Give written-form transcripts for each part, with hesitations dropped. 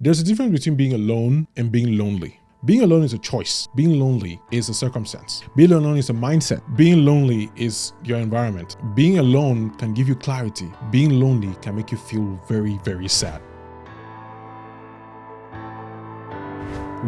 There's a difference between being alone and being lonely. Being alone is a choice. Being lonely is a circumstance. Being alone is a mindset. Being lonely is your environment. Being alone can give you clarity. Being lonely can make you feel very, very sad.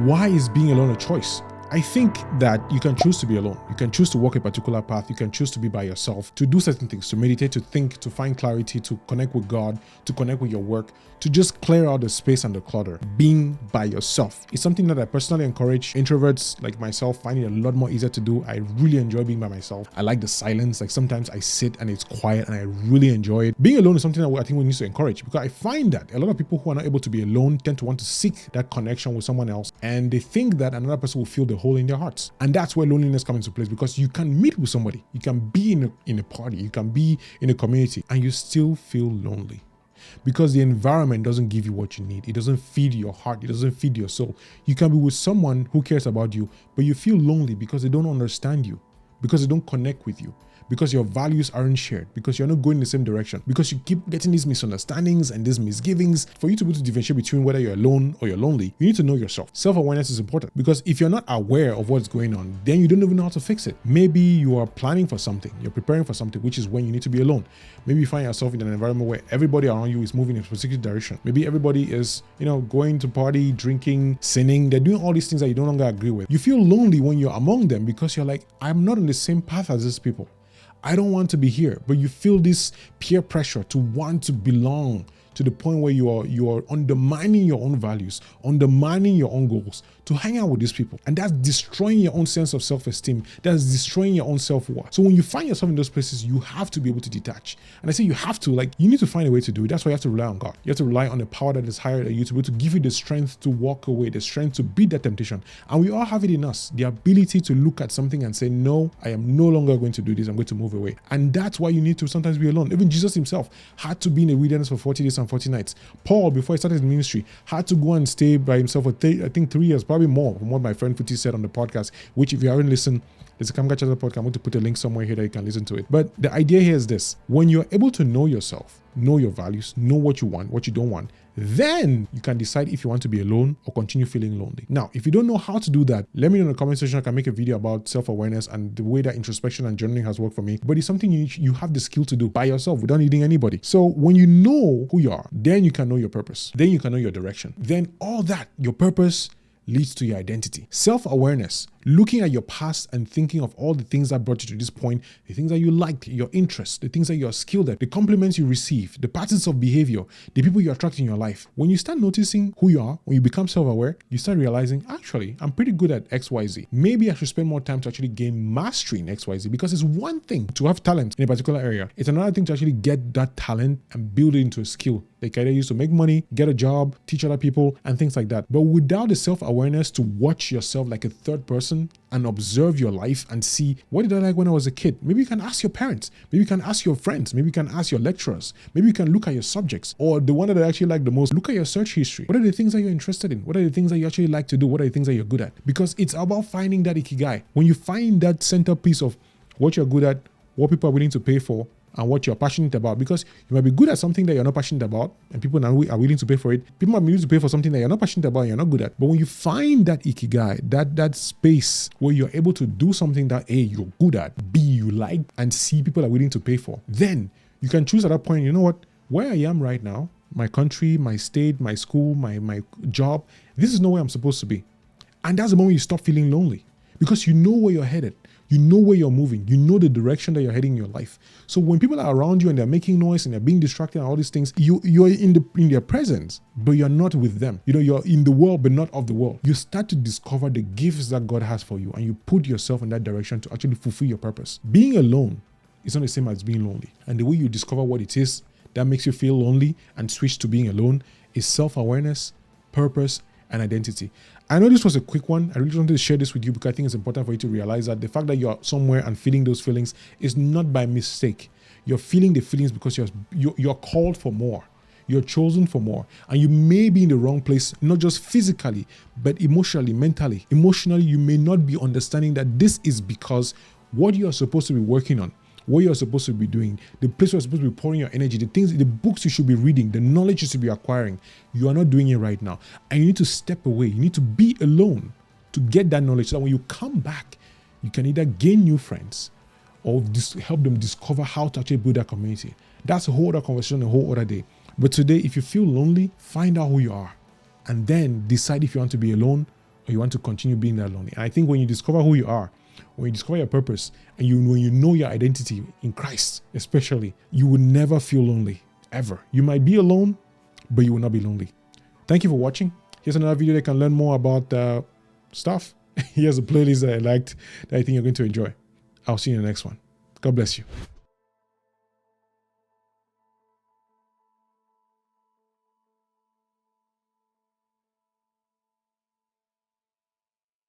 Why is being alone a choice? I think that you can choose to be alone. You can choose to walk a particular path. You can choose to be by yourself, to do certain things, to meditate, to think, to find clarity, to connect with God, to connect with your work, to just clear out the space and the clutter. Being by yourself is something that I personally encourage introverts like myself, find it a lot more easier to do. I really enjoy being by myself. I like the silence. Like sometimes I sit and it's quiet and I really enjoy it. Being alone is something that I think we need to encourage, because I find that a lot of people who are not able to be alone tend to want to seek that connection with someone else, and they think that another person will fill the hole in their hearts. And that's where loneliness comes into place, because you can meet with somebody, you can be in a party, you can be in a community, and you still feel lonely. Because the environment doesn't give you what you need. It doesn't feed your heart. It doesn't feed your soul. You can be with someone who cares about you, but you feel lonely because they don't understand you, because they don't connect with you, because your values aren't shared, because you're not going in the same direction, because you keep getting these misunderstandings and these misgivings. For you to be able to differentiate between whether you're alone or you're lonely, you need to know yourself. Self-awareness is important, because if you're not aware of what's going on, then you don't even know how to fix it. Maybe you are planning for something, you're preparing for something, which is when you need to be alone. Maybe you find yourself in an environment where everybody around you is moving in a specific direction. Maybe everybody is, going to party, drinking, sinning. They're doing all these things that you no longer agree with. You feel lonely when you're among them, because you're like, I'm not on the same path as these people. I don't want to be here. But you feel this peer pressure to want to belong, to the point where you are undermining your own values, undermining your own goals to hang out with these people. And that's destroying your own sense of self-esteem. That's destroying your own self-worth. So when you find yourself in those places, you have to be able to detach. And I say you have to, you need to find a way to do it. That's why you have to rely on God. You have to rely on the power that is higher than you to be able to give you the strength to walk away, the strength to beat that temptation. And we all have it in us, the ability to look at something and say, no, I am no longer going to do this. I'm going to move away. And that's why you need to sometimes be alone. Even Jesus himself had to be in the wilderness for 40 days and 40 nights. Paul, before he started his ministry, had to go and stay by himself for 3 years, probably more, from what my friend Futi said on the podcast, which if you haven't listened, there's a Kamga Tchassa podcast. I'm going to put a link somewhere here that you can listen to it. But the idea here is this: when you're able to know yourself, know your values, know what you want, what you don't want, then you can decide if you want to be alone or continue feeling lonely. Now, if you don't know how to do that, let me know in the comment section. I can make a video about self-awareness and the way that introspection and journaling has worked for me. But it's something you have the skill to do by yourself without needing anybody. So when you know who you are, then you can know your purpose. Then you can know your direction. Then all that, your purpose, leads to your identity. Self-awareness, looking at your past and thinking of all the things that brought you to this point, the things that you liked, your interests, the things that you're skilled at, the compliments you receive, the patterns of behavior, the people you attract in your life. When you start noticing who you are, when you become self-aware, you start realizing, actually, I'm pretty good at XYZ. Maybe I should spend more time to actually gain mastery in XYZ, because it's one thing to have talent in a particular area. It's another thing to actually get that talent and build it into a skill. They can either use to make money, get a job, teach other people, and things like that. But without the self-awareness to watch yourself like a third person and observe your life and see, what did I like when I was a kid? Maybe you can ask your parents. Maybe you can ask your friends. Maybe you can ask your lecturers. Maybe you can look at your subjects, or the one that I actually like the most, look at your search history. What are the things that you're interested in? What are the things that you actually like to do? What are the things that you're good at? Because it's about finding that ikigai. When you find that centerpiece of what you're good at, what people are willing to pay for, and what you're passionate about, because you might be good at something that you're not passionate about and people are willing to pay for it. People might be willing to pay for something that you're not passionate about and you're not good at. But when you find that ikigai, that space where you're able to do something that A, you're good at, B, you like, and C, people are willing to pay for, then you can choose at that point, you know what, where I am right now, my country, my state, my school, my job, this is not where I'm supposed to be. And that's the moment you stop feeling lonely, because you know where you're headed. You know where you're moving. You know the direction that you're heading in your life. So when people are around you and they're making noise and they're being distracted and all these things, you're in their presence, but you're not with them. You're in the world, but not of the world. You start to discover the gifts that God has for you, and you put yourself in that direction to actually fulfill your purpose. Being alone is not the same as being lonely. And the way you discover what it is that makes you feel lonely and switch to being alone is self-awareness, purpose, and identity. I know this was a quick one. I really wanted to share this with you because I think it's important for you to realize that the fact that you're somewhere and feeling those feelings is not by mistake. You're feeling the feelings because you're called for more. You're chosen for more. And you may be in the wrong place, not just physically, but emotionally, mentally. Emotionally, you may not be understanding that this is because what you are supposed to be working on, what you're supposed to be doing, the place you're supposed to be pouring your energy, the things, the books you should be reading, the knowledge you should be acquiring. You are not doing it right now. And you need to step away. You need to be alone to get that knowledge so that when you come back, you can either gain new friends or help them discover how to actually build that community. That's a whole other conversation, a whole other day. But today, if you feel lonely, find out who you are and then decide if you want to be alone or you want to continue being that lonely. And I think when you discover who you are, when you discover your purpose, and when you know your identity in Christ, especially, you will never feel lonely, ever. You might be alone, but you will not be lonely. Thank you for watching. Here's another video that can learn more about stuff. Here's a playlist that I liked that I think you're going to enjoy. I'll see you in the next one. God bless you.